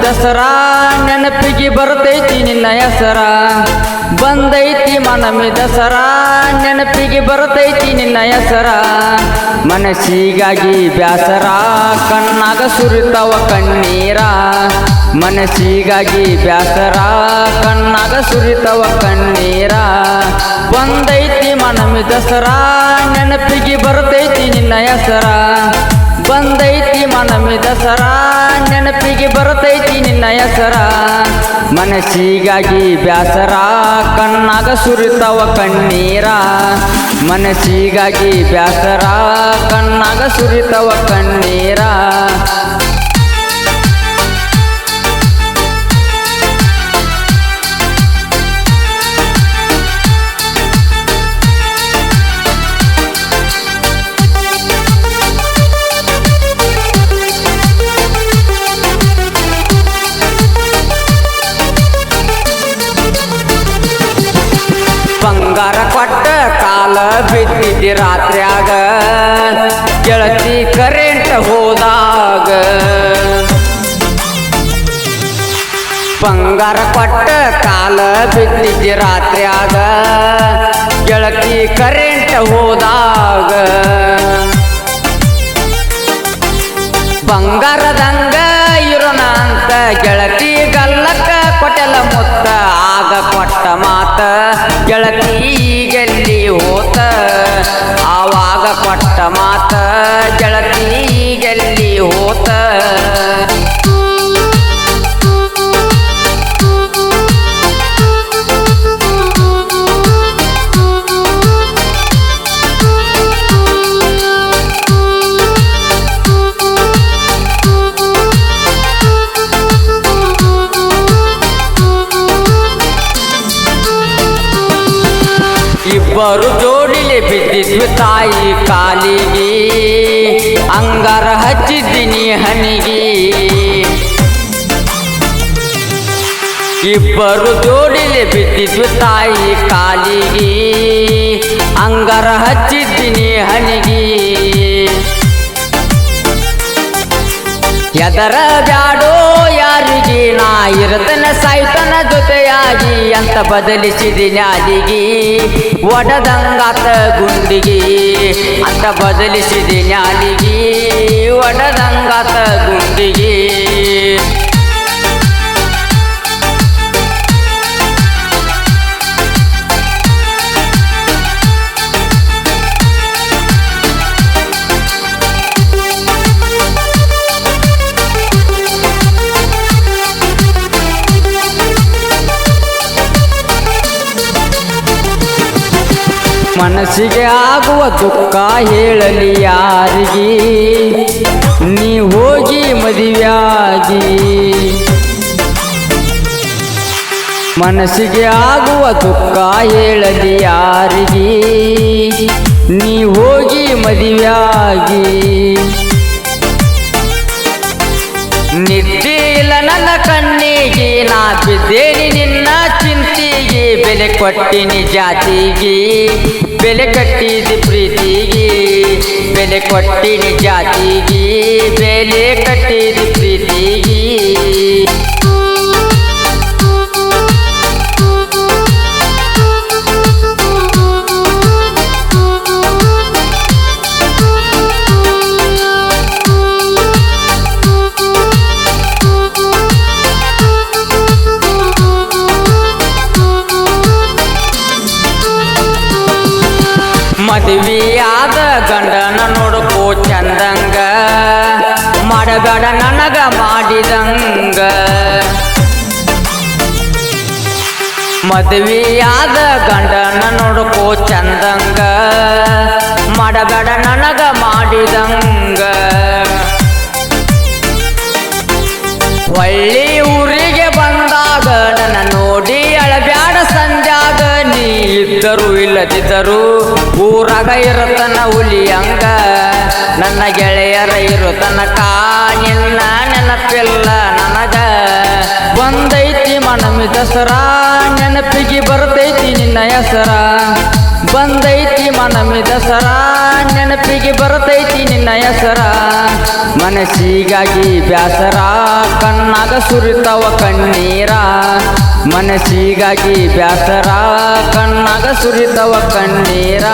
ದಸರಾ ನೆನಪಿಗೆ ಬರ್ತೈತಿ ನಿನ್ನ ಹೆಸರ ಬಂದೈತಿ ಮನಮಿ ದಸರಾ ನೆನಪಿಗೆ ಬರ್ತೈತಿ ನಿನ್ನ ಹೆಸರ ಮನಸ್ಸಿಗಾಗಿ ಬ್ಯಾಸರ ಕಣ್ಣಾಗ ಸುರಿತವ ಕಣ್ಣೀರ ಮನಸ್ಸಿಗಾಗಿ ಬ್ಯಾಸರ ಕಣ್ಣಾಗ ಸುರಿತವ ಕಣ್ಣೀರ ಬಂದೈತಿ ಮನಮಿ ದಸರಾ ನೆನಪಿಗೆ ಬರ್ತೈತಿ ನಿನ್ನ ಹೆಸರ ಬಂದೈತಿ ಮನಮಿ ದಸರಾ ನೆನಪಿಗೆ ಬರ್ತೈತಿ ನಿನ್ನ ಹೆಸರ ಮನಸ್ಸಿಗಾಗಿ ಬ್ಯಾಸರ ಕಣ್ಣಾಗ ಸುರಿತವ ಕಣ್ಣೀರ ಮನಸ್ಸಿಗಾಗಿ ಬ್ಯಾಸರ ಕಣ್ಣಾಗ ಸುರಿತವ ಕಣ್ಣೀರ ಬಂಗಾರ ಕೊಟ್ಟ ಕಾಲ ಬಿದ್ದಿದ್ದಿ ರಾತ್ರ್ಯಾಗ ಗೆಳತಿ ಕರೆಂಟ್ ಹೋದಾಗ ಬಂಗಾರ ಕೊಟ್ಟ ಕಾಲ ಬಿದ್ದಿದ್ದಿ ರಾತ್ರ್ಯಾಗ ಗೆಳತಿ ಕರೆಂಟ್ ಹೋದಾಗ ಬಂಗಾರದಂಗ ಇರೋಣ ಅಂತ ಗೆಳತಿ ಗಲ್ಲಕ್ಕ ಕೊಟ್ಟೆಲ ಮುತ್ತ ಆಗ ಕೊಟ್ಟ ಮಾತ ಗೆಳತಿ ಈಗೆಲ್ಲಿ ಹೋತ ಆವಾಗ ಕೊಟ್ಟ ಮಾತ ಗೆಳತಿ ಈಗೆಲ್ಲಿ ಹೋತ ಇಬ್ಬರು ಜೋಡಿಲೆ ಬಿದ್ದಿದ್ವಿ ತಾಯಿ ಕಾಲಿಗೆ ಅಂಗಾರ ಹಚ್ಚಿದ್ದೀನಿ ಹನಿಗೆ ಇಬ್ಬರು ಜೋಡಿಲೆ ಬಿದ್ದಿದ್ವಿ ತಾಯಿ ಕಾಲಿಗೆ ಅಂಗಾರ ಹಚ್ಚಿದ್ದೀನಿ ಹನಿಗೆ ಎದರ ಬ್ಯಾಡೋ ಯಾರಿಗೆ ನಾ ಇರತನ ಸಾಯ್ತನ ಜೊತೆಯಾಗಿ ಅಂತ ಬದಲಿಸಿದಿ ನ್ಯಾಲಿಗೆ ಒಡದಂಗಾತ ಗುಂಡಿಗೆ ಅಂತ ಬದಲಿಸಿದಿ ನ್ಯಾಲಿಗೆ ಒಡದಂಗಾತ ಗುಂಡಿಗೆ ಮನಸ್ಸಿಗೆ ಆಗುವ ದುಃಖ ಹೇಳಲಿ ಯಾರಿಗೆ ನೀ ಹೋಗಿ ಮದುವೆಯಾಗಿ ಮನಸ್ಸಿಗೆ ಆಗುವ ದುಃಖ ಹೇಳಲಿ ಯಾರಿಗೆ ನೀ ಹೋಗಿ ಮದುವೆಯಾಗಿ ನಿದ್ದೆ ಇಲ್ಲ ನನ್ನ ಕಣ್ಣಿಗೆ ನಾ ಬಿದ್ದೇನಿ ನಿನ್ನ ಚಿಂತೆಗೆ ಬೆಲೆ ಕೊಟ್ಟಿನಿ ಜಾತಿಗೆ ಬೆಲೆ ಕಟ್ಟಿದಿ ಪ್ರೀತಿಗೆ ಬೆಲೆ ಕೊಟ್ಟಿನಿ ಜಾತಿಗೆ ಬೆಲೆ ಕಟ್ಟಿದಿ ಪ್ರೀತಿಗೆ ಮದುವೆಯಾದ ಗಂಡನ ನೋಡ್ಕೋ ಚಂದಂಗ ಮಾಡಬೇಡ ನನಗ ಮಾಡಿದಂಗ ಮದುವೆಯಾದ ಗಂಡನ ನೋಡ್ಕೋ ಚಂದಂಗ ಮಾಡಬೇಡ ನನಗ ಮಾಡಿದಂಗ ಒಳ್ಳಿ ಊರಿಗೆ ಬಂದಾಗ ನನ್ನ ನೋಡಿ ಅಳಬ್ಯಾಡ ಸಂಜಾಗ ನೀ ಇದ್ದರು ಇಲ್ಲದಿದ್ದರು ಊರಾಗ ಇರುತ್ತನ ಹುಲಿಯಂಗ ನನ್ನ ಗೆಳೆಯರ ಇರು ತನಕ ನಿನ್ನ ನೆನಪಿಲ್ಲ ನನಗ ಬಂದೈತಿ ಮನಮಿ ದಸರಾ ನೆನಪಿಗೆ ಬರ್ತೈತಿ ನಿನ್ನ ಹೆಸರ ಬಂದೈತಿ ಮನಮಿ ದಸರಾ ನೆನಪಿಗೆ ಬರ್ತೈತಿ ನಿನ್ನ ಹೆಸರ ಮನಸ್ಸಿಗಾಗಿ ಬ್ಯಾಸರ ಕಣ್ಣಾಗ ಸುರಿತವ ಕಣ್ಣೀರ ಮನಸ್ಸಿಗಾಗಿ ಬ್ಯಾಸರ ಕಣ್ಣಾಗ ಸುರಿತವ ಕಣ್ಣೀರ